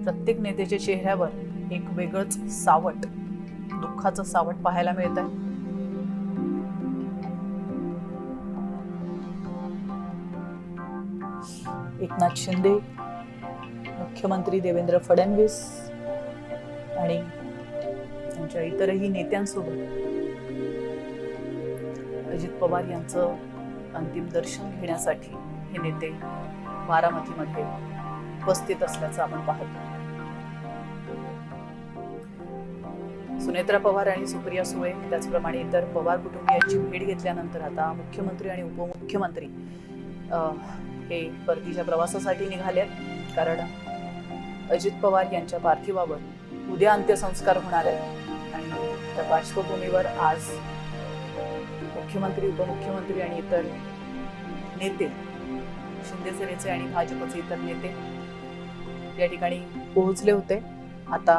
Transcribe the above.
प्रत्येक नेत्याच्या चेहऱ्यावर एक वेगळंच सावट, दुःखाचं सावट पाहायला मिळत आहे. एकनाथ शिंदे, मुख्यमंत्री देवेंद्र फडणवीस आणि त्यांच्या इतरही नेत्यांसोबत अजित पवार यांचं अंतिम दर्शन घेण्यासाठी हे नेते बारामतीमध्ये उपस्थित असल्याचं आपण पाहतो. सुनेत्रा पवार आणि सुप्रिया सुळे त्याचप्रमाणे इतर पवार कुटुंबियांची भेट घेतल्यानंतर आता मुख्यमंत्री आणि उपमुख्यमंत्री हे परतीच्या प्रवासासाठी निघाले, कारण अजित पवार यांच्या पार्थिवावर उद्या अंत्यसंस्कार होणार आहेत आणि त्या पार्श्वभूमीवर आज मुख्यमंत्री, उपमुख्यमंत्री आणि इतर नेते, शिंदे सेनेचे आणि भाजपचे इतर नेते या ठिकाणी पोहोचले होते. आता